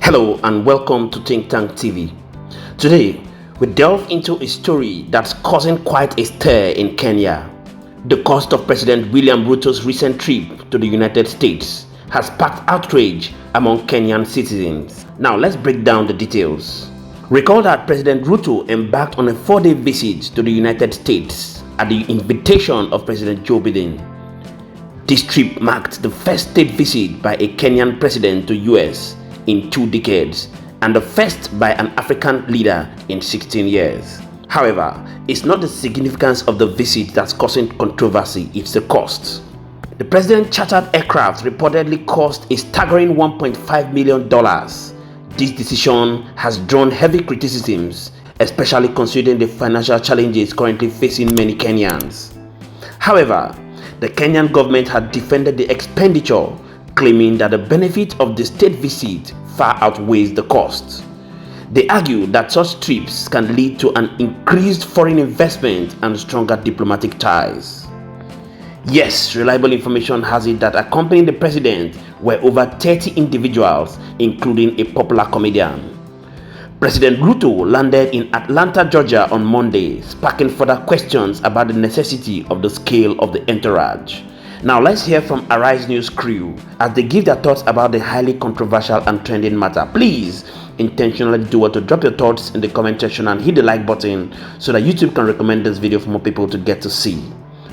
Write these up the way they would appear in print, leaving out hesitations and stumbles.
Hello and welcome to Think Tank TV. Today, we delve into a story that's causing quite a stir in Kenya. The cost of President Williams Ruto's recent trip to the United States has sparked outrage among Kenyan citizens. Now let's break down the details. Recall that President Ruto embarked on a 4-day visit to the United States at the invitation of President Joe Biden. This trip marked the first state visit by a Kenyan president to US in 2 decades and the first by an African leader in 16 years. However, it's not the significance of the visit that's causing controversy, it's the cost. The president chartered aircraft reportedly cost a staggering $1.5 million. This decision has drawn heavy criticisms, especially considering the financial challenges currently facing many Kenyans. However, the Kenyan government had defended the expenditure, claiming that the benefit of the state visit far outweighs the cost. They argue that such trips can lead to an increased foreign investment and stronger diplomatic ties. Yes, reliable information has it that accompanying the president were over 30 individuals, including a popular comedian. President Ruto landed in Atlanta, Georgia on Monday, sparking further questions about the necessity of the scale of the entourage. Now let's hear from Arise News crew as they give their thoughts about the highly controversial and trending matter. Please intentionally do what to drop your thoughts in the comment section and hit the like button so that YouTube can recommend this video for more people to get to see.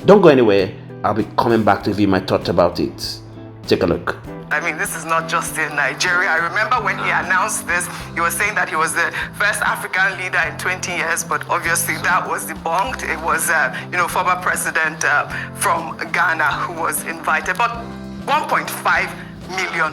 Don't go anywhere, I'll be coming back to give you my thoughts about it. Take a look. I mean, this is not just in Nigeria. I remember when he announced this, he was saying that he was the first African leader in 20 years, but obviously that was debunked. It was, former president from Ghana who was invited. But $1.5 million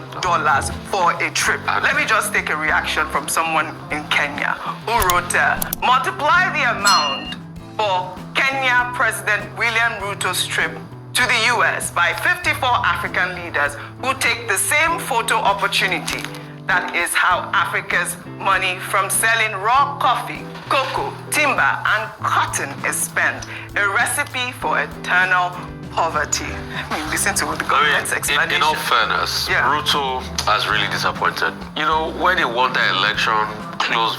for a trip. Let me just take a reaction from someone in Kenya who wrote, multiply the amount for Kenyan President Williams Ruto's trip to the US by 54 African leaders who take the same photo opportunity. That is how Africa's money from selling raw coffee, cocoa, timber, and cotton is spent. A recipe for eternal poverty. I mean, listen to the government's explanation. In all fairness, Ruto has really disappointed. You know, when he won the election,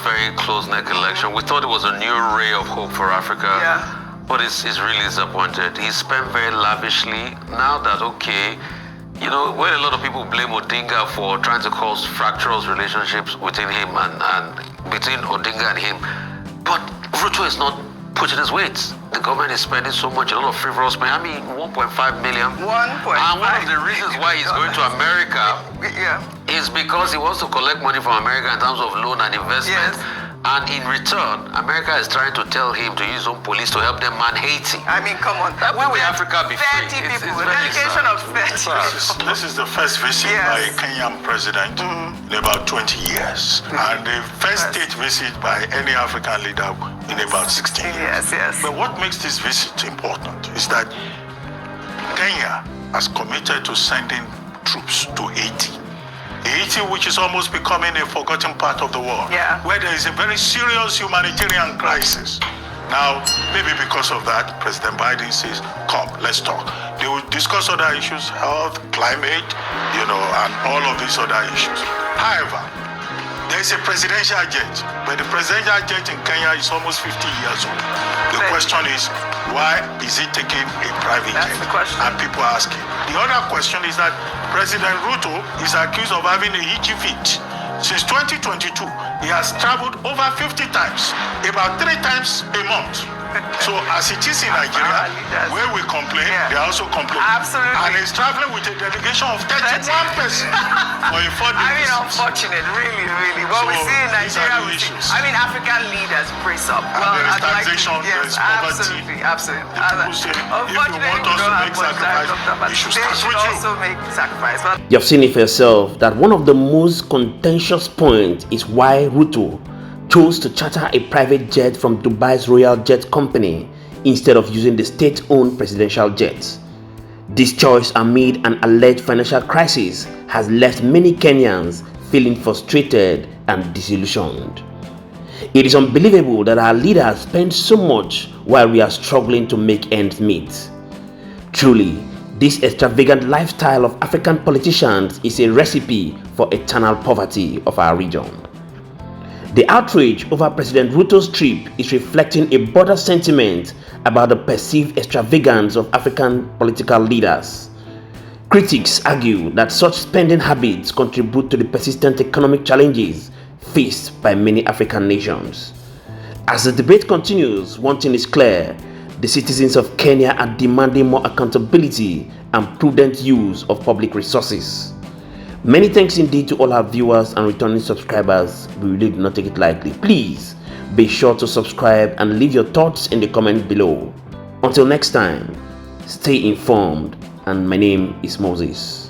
very close-neck election, we thought it was a new ray of hope for Africa. Yeah. But he's really disappointed. He spent very lavishly. Now that, okay, you know, when a lot of people blame Odinga for trying to cause fractious relationships within him and between Odinga and him, but Ruto is not putting his weight. The government is spending so much, a lot of frivolous money. I mean, $1.5 million. And one of the reasons why he's going to America is because he wants to collect money from America in terms of loan and investment. Yes. And in return, America is trying to tell him to use his own police to help them man Haiti. I mean, come on. Where will Africa be free? 30 people, a delegation of 30. This is the first visit by a Kenyan president in about 20 years. And the first state visit by any African leader in about 16 years. Yes. But what makes this visit important is that Kenya has committed to sending troops to Haiti. Haiti, which is almost becoming a forgotten part of the world, where there is a very serious humanitarian crisis. Now, maybe because of that, President Biden says, come, let's talk. They will discuss other issues, health, climate, and all of these other issues. However, there is a presidential jet, but the presidential jet in Kenya is almost 50 years old. The question is, why is he taking a private jet? The question. And people are asking. The other question is that President Ruto is accused of having a hitchy feet. Since 2022, he has traveled over 50 times, about 3 times a month. So as it is in Nigeria, where we complain, they also complain. Absolutely. And he's traveling with a delegation of 31 persons for a 4-day I mean, visit. unfortunate, really. What we see in Nigeria, African leaders brace up. There is taxation, there is poverty. Absolutely. People say, if you want us to make sacrifice, we should start with you. Also make sacrifice. You've seen it for yourself that one of the most contentious points is why Ruto chose to charter a private jet from Dubai's Royal Jet Company instead of using the state-owned presidential jet. This choice amid an alleged financial crisis has left many Kenyans feeling frustrated and disillusioned. It is unbelievable that our leaders spend so much while we are struggling to make ends meet. Truly, This extravagant lifestyle of African politicians is a recipe for eternal poverty of our region. The outrage over President Ruto's trip is reflecting a broader sentiment about the perceived extravagance of African political leaders. Critics argue that such spending habits contribute to the persistent economic challenges faced by many African nations. As the debate continues, one thing is clear: the citizens of Kenya are demanding more accountability and prudent use of public resources. Many thanks indeed to all our viewers and returning subscribers. We really do not take it lightly. Please be sure to subscribe and leave your thoughts in the comment below. Until next time, stay informed, and my name is Moses.